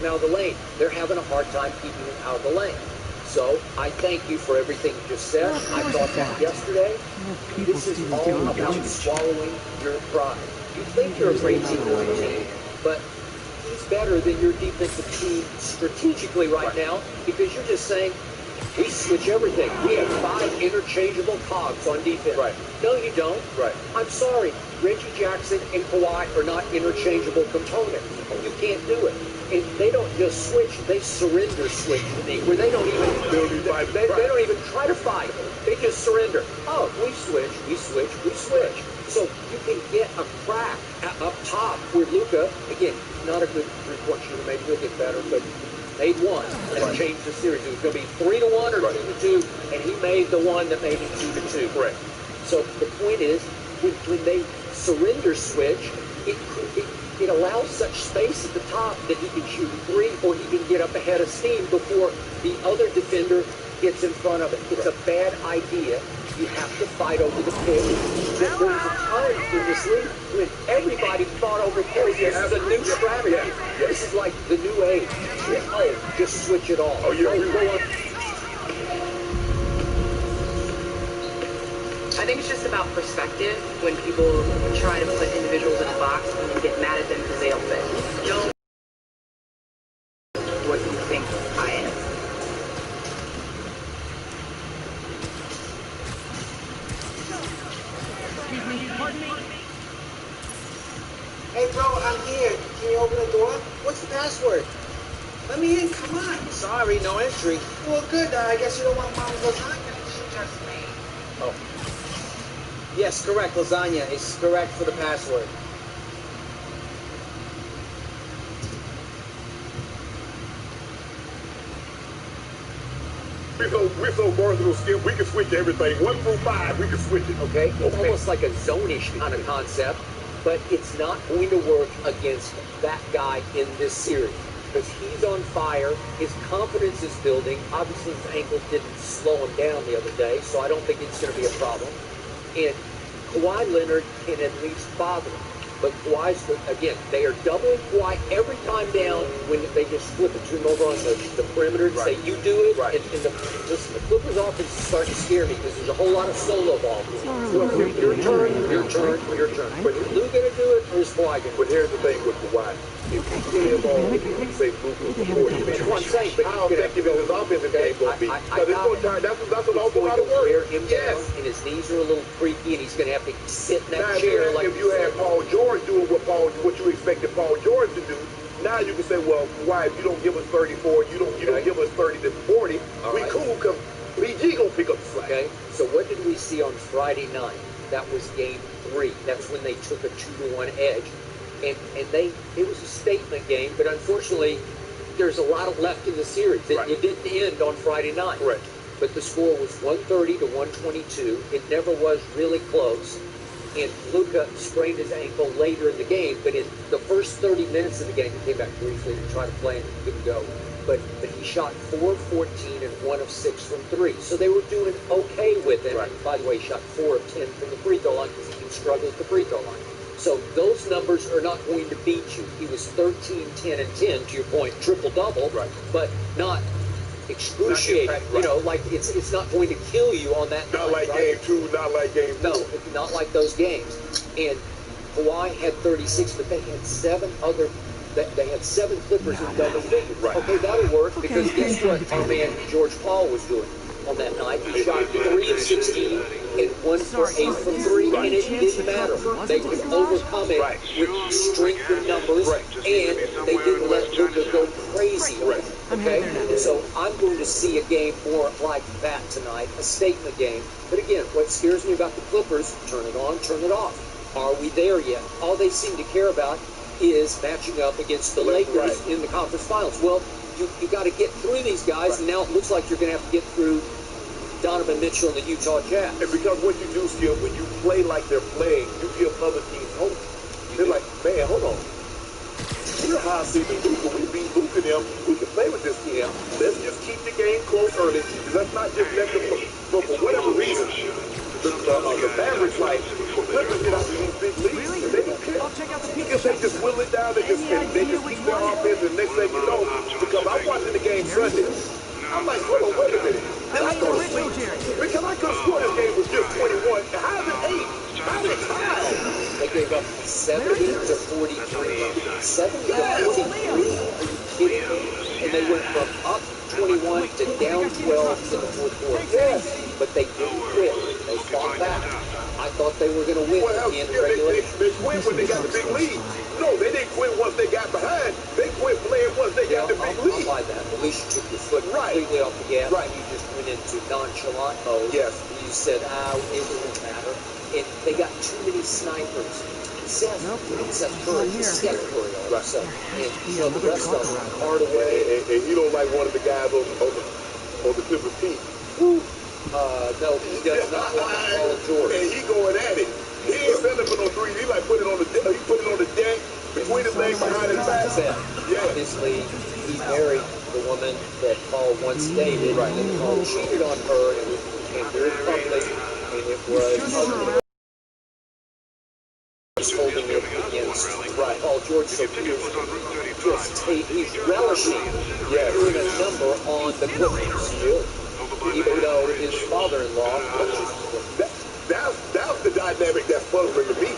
out of the lane. They're having a hard time keeping him out of the lane. So I thank you for everything you just said. I thought that yesterday. This is all about swallowing your pride. You think you're a great defensive team, but he's better than your defensive team strategically right now because you're just saying, we switch everything. We have 5 interchangeable cogs on defense. Right. No, you don't. Right. I'm sorry. Reggie Jackson and Kawhi are not interchangeable components. You can't do it. And they don't just switch, they surrender switch to me, where they don't even they don't even try to fight. They just surrender. Oh, we switch, we switch, we switch. So you can get a crack up top where Luka, again, not a good three-point shooter, maybe he'll get better, but made one and changed the series. It was going to be 3-1 or 2-2, and he made the one that made it 2-2. Correct. So the point is, when they surrender switch, it allows such space at the top that he can shoot 3 or he can get up ahead of steam before the other defender gets in front of it. It's a bad idea. You have to fight over the pick. There was a time in this league when everybody fought over picks. This is a new strategy. This is like the new age. Oh, just switch it all. Oh, you I think it's just about perspective when people try to put individuals in a box and you get mad at them because they don't fit. Don't what you think I am. Excuse me, pardon me? Hey bro, I'm here. Can you open the door? What's the password? Let me in, come on. Sorry, no entry. Well, good. I guess you don't want mom's lasagna. Just me. Oh. Yes, correct. Lasagna is correct for the password. We're so versatile, Skip. We can switch everything. 1 through 5, we can switch it. Okay? It's almost like a zone-ish kind of concept, but it's not going to work against that guy in this series because he's on fire. His confidence is building. Obviously, his ankle didn't slow him down the other day, so I don't think it's going to be a problem. And Kawhi Leonard can at least bother him. But Kawhi's, again, they are doubling Kawhi every time down when they just flip it to him over on the perimeter and say, you do it. Right. And listen, the Clippers offense is starting to scare me because there's a whole lot of solo ball. Your turn, your turn, your turn. But is Lou going to do it or is Kawhi going to do it? But here's the thing with Kawhi. If you get him on, you say Luka before you That's what I'm saying. But how effective is his offensive game going to be? Because it's going to that's an awful lot of work. Wear him down, and his knees are a little creaky, and he's going to have to sit in that now, chair. If you had Paul George doing what you expected Paul George to do, now you can say, well, why if you don't give us 34, you don't give us 30 to 40, we cool because BG gonna pick up the slack. Okay. So what did we see on Friday night? That was game 3. That's when they took a 2-1 edge. And it was a statement game, but unfortunately, there's a lot left in the series. It didn't end on Friday night. Right. But the score was 130 to 122. It never was really close. And Luka sprained his ankle later in the game, but in the first 30 minutes of the game, he came back briefly to try to play and he couldn't go. But he shot 4 of 14 and 1 of 6 from 3. So they were doing okay with it. Right. And by the way, he shot 4 of 10 from the free throw line because he can struggle at the free throw line. So those numbers are not going to beat you. He was 13, 10, and 10, to your point, triple-double, but not excruciating. Right. You know, like it's not going to kill you on that Not night, like game 2, not like game 4. No, not like those games. And Kawhi had 36, but they had 7 Clippers in double figures. Right. Okay, that'll work because guess what our man George Paul was doing on that night? He shot 3 of 16 and 1 for 8 from 3, and it didn't matter. They could overcome it with strength in numbers, and they didn't let Luka go crazy on it. Okay? So I'm going to see a game more like that tonight, a statement game. But again, what scares me about the Clippers, turn it on, turn it off. Are we there yet? All they seem to care about is matching up against the Lakers in the conference finals. Well, you got to get through these guys, and now it looks like you're going to have to get through Donovan Mitchell and the Utah Jazz. And because what you do, Skip, when you play like they're playing, you give other teams hope. They're like, man, hold on. We're high season Luka. We beat Luka them. We can play with this team. Let's just keep the game close early. Let's not just let them, but for whatever reason, the Mavericks, like, Clippers get out of these big leagues. They don't care. I'll check out the pizza. if they just will it down, they just keep their offense, and next thing you know, because I'm watching the game Sunday, I'm like, hold on, wait a minute. Did I go to sleep? Because I could have sworn this game was just 21. How is it 8? How did it tie? They gave up 70 to 43. 70 to 43? Are you kidding me? And they went from up 21 to down 12 in the fourth quarter. Yes. But they didn't quit. They fought back. I thought they were going to win at the end of regulation. They quit when they got the big lead. No, they didn't quit once they got behind. They quit playing once they got the big lead. I'll buy that. At least you took your foot completely off the gas. Right. You just went into nonchalant mode. Yes. You said, it won't matter. And they got too many snipers. Seth Curry, Steph Curry also. And the rest of them are hard away. And you don't like one of the guys on the Clippers team. No, he does not want Paul George. And he going at it. He ain't selling for no three. He like put it on the deck between his legs behind his back. Yeah. Obviously, he married the woman that Paul once dated, and then Paul cheated on her, and it became very public, and it was holding it against Paul George. So he's relishing doing a number on the Clippers, even though his father-in-law that's the dynamic that's puzzling to me.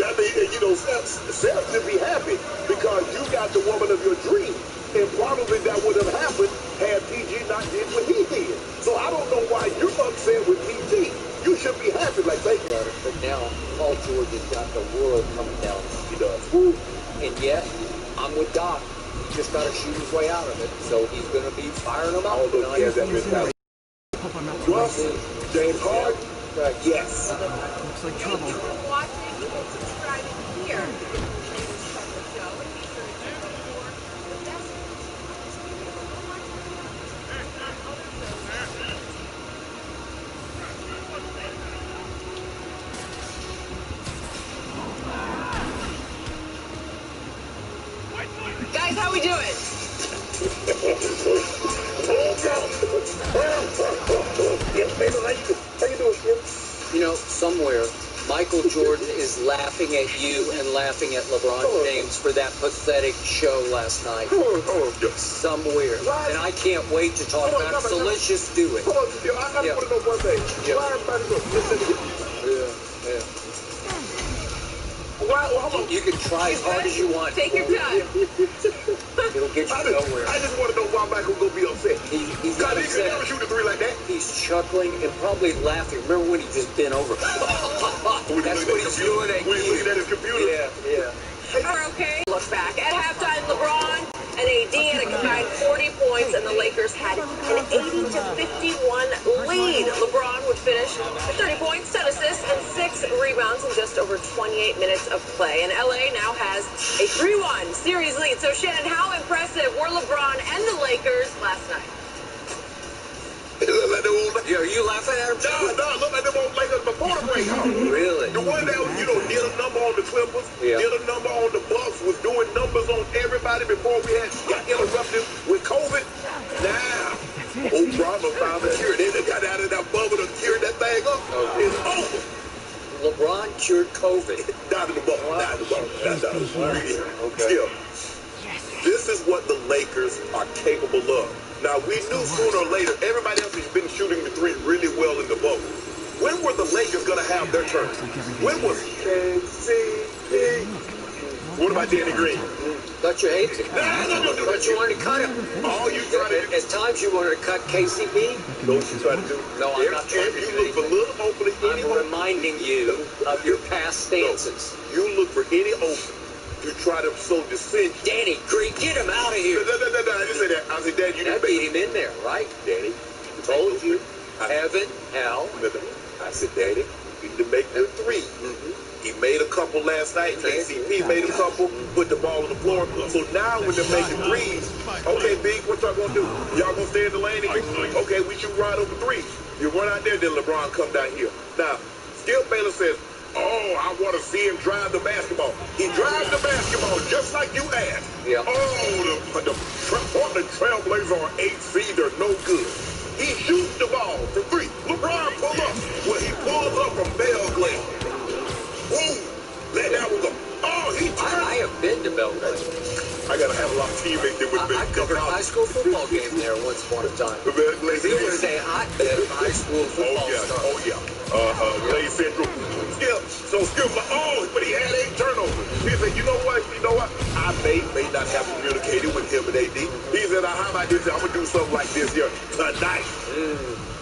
I mean, Seth should be happy because you got the woman of your dreams, and probably that would have happened had PG not did what he did. So I don't know why you're upset with PG. You should be happy, like thank you. But now Paul George has got the world coming down. He does. And yet, I'm with Doc. He's just got to shoot his way out of it. So he's going to be firing them out tonight. He has that mentality. Russ, James Harden, yes. Looks like trouble. Thank you for watching. Subscribing here. Guys, how we doing? Somewhere, Michael Jordan is laughing at you and laughing at LeBron James for that pathetic show last night. Somewhere. And I can't wait to talk about it, so let's just do it. I want to know one thing. Why everybody You can try as hard as you want. Take your time. It'll get you nowhere. I just want to know why Michael gonna be upset. He's not He upset. can never shoot a three like that. He's chuckling and probably laughing. Remember when he just bent over? That's what he's doing at When he's you. looking at his computer. Yeah. Are okay. Look back. At halftime, LeBron and AD had a combined 40 points, and the Lakers had an 80 to 51 lead. LeBron would finish with 30 points, 10 assists, and 6 rebounds in just over 28 minutes of play. And LA now has a 3-1 series lead. So, Shannon, how impressive were LeBron and the Lakers last night? It look like they won't. Are you laughing at him? No, look like they won't Lakers before the break. Really? The one that did a number on the Clippers, did a number on the Bucks, was doing numbers on everybody before we got interrupted with COVID. Now, Brahma found the cure. They got out of that bubble to cure that thing up. It's over. LeBron cured COVID. Down to the bubble. Down to the bubble. Okay. Still, this is what the Lakers are capable of. Now, we knew sooner or later, everybody else has been shooting the three really well in the bubble. When were the Lakers going to have their turn? When was KCP? What about Danny Green? Thought you hated him. No. Thought you wanted to cut him. All you try to do. At times you wanted to cut KCP. Don't you try to do. No, I'm not trying to do You look for little opening. I'm reminding you of your past stances. You look for any opening. You try to sow dissent. Danny Green, get him out of here. No, I didn't say that. I said, Dad, you That didn't beat him in there, right? Danny, Told you. Heaven, hell. I said, Daddy, you need to make the three. He made a couple last night. KCP made a couple, put the ball on the floor. So now when they're making threes, okay, Big, what y'all gonna do? Y'all gonna stay in the lane? Okay, we shoot right over three. You run out there, then LeBron come down here. Now, Skip Bayless says, I want to see him drive the basketball. He drives the basketball just like you asked. Yeah. The Portland Trailblazers are 8 seed. They're no good. He shoots the ball for three. LeBron pull up. Well, he pulls up from Belgrade. Boom. Let that one go. He gotta have a lot of teammates that would I covered a high school football game there once upon a time. It was a hotbed of high school football stuff. Oh, yeah. Clay Central. Skip, but he had 8 turnovers. He said, you know what? I may not have communicated with him and AD. He said, how about this? I'm going to do something like this here tonight.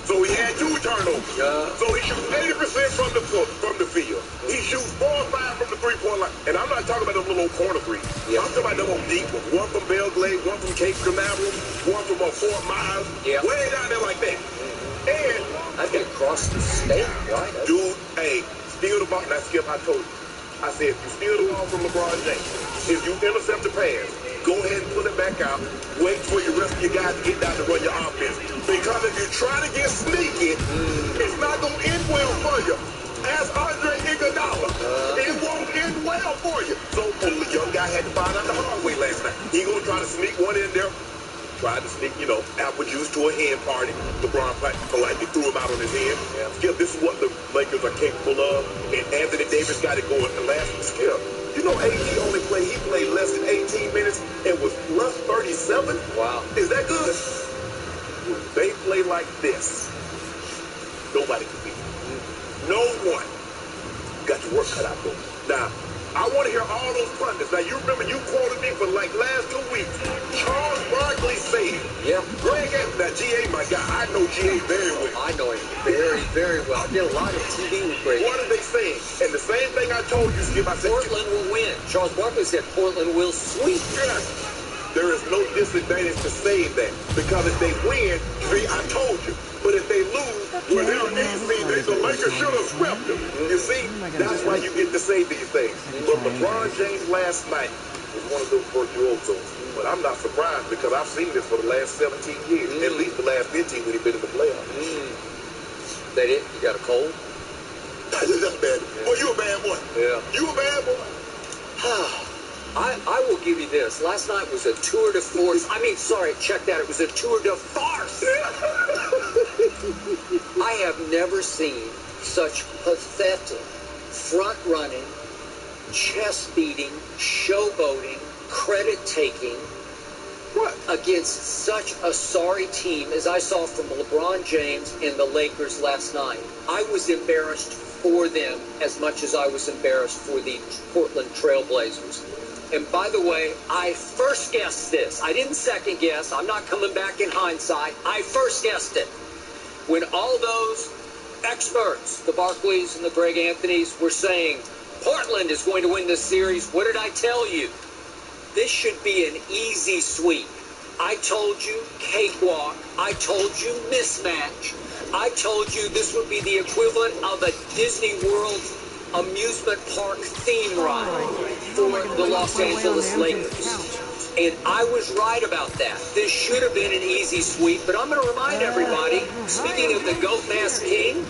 So he had 2 turnovers. So he shoots 80% from the field. He shoots 4 or 5 from the three-point line. And I'm not talking about them little corner threes. I'm talking about them on deep ones. One from Belgrade, one from Cape Canaveral, one from Fort Myers. Way down there like that. And I think across the state, right? Dude, hey, steal the ball. Now, Skip, I told you. I said, if you steal the ball from LeBron James, if you intercept the pass, go ahead and pull it back out. Wait for your rest of your guys to get down to run your offense. Because if you try to get sneaky, it's not going to end well for you. Ask Andre Iguodala. It won't end well for you. So the young guy had to find out the hard way last night. He going to try to sneak one in there. Tried to sneak, apple juice to a hen party. LeBron politely threw him out on his head. Skip, this is what the Lakers are capable of. And Anthony Davis got it going the last one. Skip, AD he played less than 18 minutes and was plus 37? Wow. Is that good? When they play like this, nobody can beat them. No one. Got your work cut out for them. Now, I want to hear all those pundits. Now, you remember you quoted me for like last 2 weeks. Charles Barkley said, Greg, now GA, my guy, I know GA very well. I know him very, very well. I did a lot of TV with Greg. What are they saying? And the same thing I told you, Skip, I said, Portland will win. Charles Barkley said Portland will sweep. Yes. There is no disadvantage to saying that. Because if they win, see, I told you. But if they lose, well, they're easy. The Lakers should have swept them. You see, that's why you get to say these things. But LeBron James last night was one of those virtuosos. But I'm not surprised because I've seen this for the last 17 years. At least the last 15 when he's been in the playoffs. That it? You got a cold? That's bad. Boy, you a bad boy. Yeah. You a bad boy. I will give you this. Last night was a tour de force. Check that. It was a tour de farce. I have never seen such pathetic, front-running, chest-beating, showboating, credit-taking against such a sorry team as I saw from LeBron James and the Lakers last night. I was embarrassed for them as much as I was embarrassed for the Portland Trail Blazers. And by the way, I first guessed this. I didn't second guess. I'm not coming back in hindsight. I first guessed it. When all those experts, the Barkleys and the Greg Anthonys, were saying, Portland is going to win this series, what did I tell you? This should be an easy sweep. I told you cakewalk. I told you mismatch. I told you this would be the equivalent of a Disney World amusement park theme ride for the Los Angeles Lakers. And I was right about that. This should have been an easy sweep, but I'm going to remind everybody, speaking of the Goat Mask King,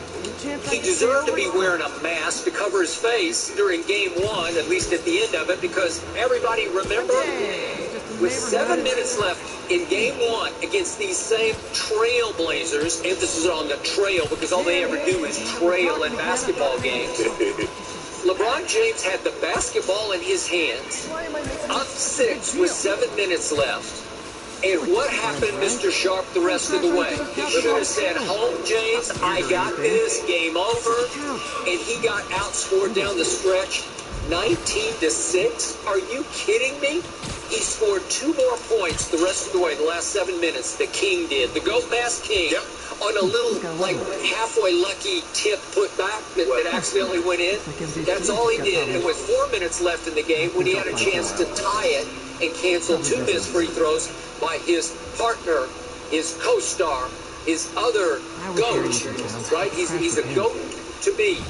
he deserved to be wearing a mask to cover his face during Game 1, at least at the end of it, because everybody remember, with 7 minutes left in Game 1 against these same Trailblazers, emphasis on the trail because all they ever do is trail in basketball games. LeBron James had the basketball in his hands, up 6 with 7 minutes left. And what happened, Mr. Sharp, the rest of the way? He should have said, home, James, I got this, game over. And he got outscored down the stretch 19-6. Are you kidding me? He scored 2 more points the rest of the way, the last 7 minutes. The King did. The Goat Mask King. On a little, halfway lucky tip put back that accidentally went in. That's all he did. And with 4 minutes left in the game, when he had a chance to tie it and cancel 2 missed free throws by his partner, his co-star, his other goat, right? He's a goat to be.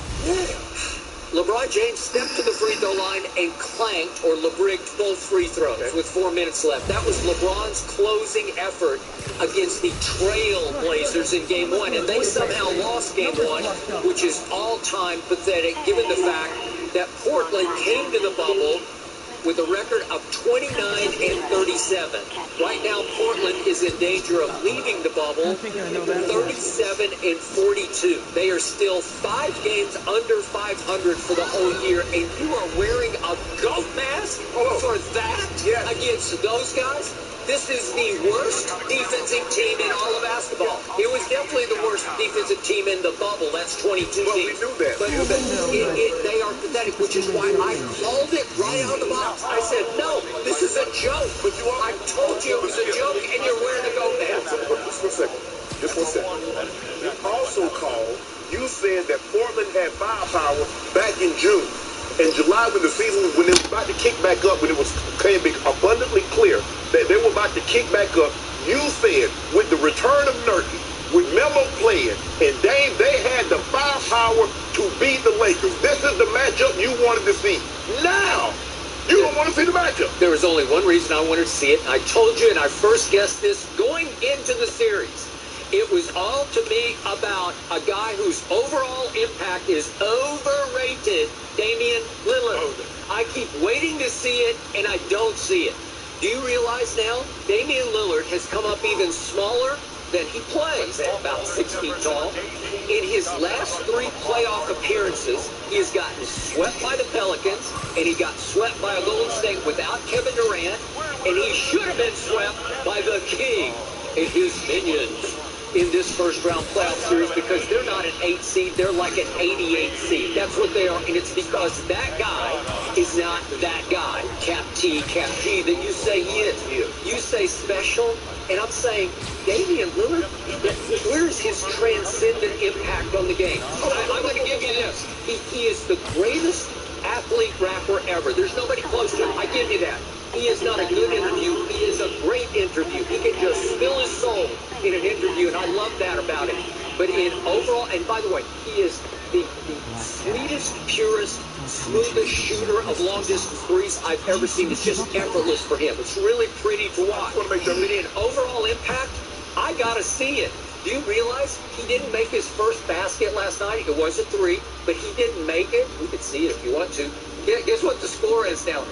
LeBron James stepped to the free throw line and clanked or LeBrigged both free throws with 4 minutes left. That was LeBron's closing effort against the Trailblazers in Game 1. And they somehow lost Game 1, which is all-time pathetic given the fact that Portland came to the bubble with a record of 29-37. Right now, Portland is in danger of leaving the bubble. 37-42. They are still 5 games under 500 for the whole year, and you are wearing a goat mask for that against those guys? This is the worst defensive team in all of basketball. It was definitely the worst defensive team in the bubble. That's 22 teams. Well, we knew that. But they are pathetic, which is why I called it right out of the box. I said, no, this is a joke. But I told you it was a joke, and you're wearing a goat mask. Just one second. You also called, you said that Portland had firepower back in June. In July, when the season, when they were about to kick back up, when it became abundantly clear that they were about to kick back up, you said with the return of Nurkic, with Melo playing, and Dame, they had the firepower to beat the Lakers. This is the matchup you wanted to see. Now, you don't want to see the matchup. There was only one reason I wanted to see it. I told you, and I first guessed this going into the series. It was all to me about a guy whose overall impact is overrated, Damian Lillard. I keep waiting to see it, and I don't see it. Do you realize now, Damian Lillard has come up even smaller than he plays, about 6 feet tall. In his last 3 playoff appearances, he has gotten swept by the Pelicans, and he got swept by a Golden State without Kevin Durant, and he should have been swept by the King and his minions in this first-round playoff series, because they're not an 8 seed, they're like an 88 seed. That's what they are, and it's because that guy is not that guy, Cap T, Cap G, that you say he is. You say special, and I'm saying, Damian Lillard, where is his transcendent impact on the game? I'm going to give you this. He is the greatest athlete rapper ever. There's nobody close to him. I give you that. He is not a good interview. He is a great interview. He can just spill his soul in an interview, and I love that about him. But in overall, and by the way, he is the sweetest, purest, smoothest shooter of long-distance threes I've ever seen. It's just effortless for him. It's really pretty to watch. But in overall impact, I got to see it. Do you realize he didn't make his first basket last night? It was a 3, but he didn't make it. We could see it if you want to. Guess what the score is now?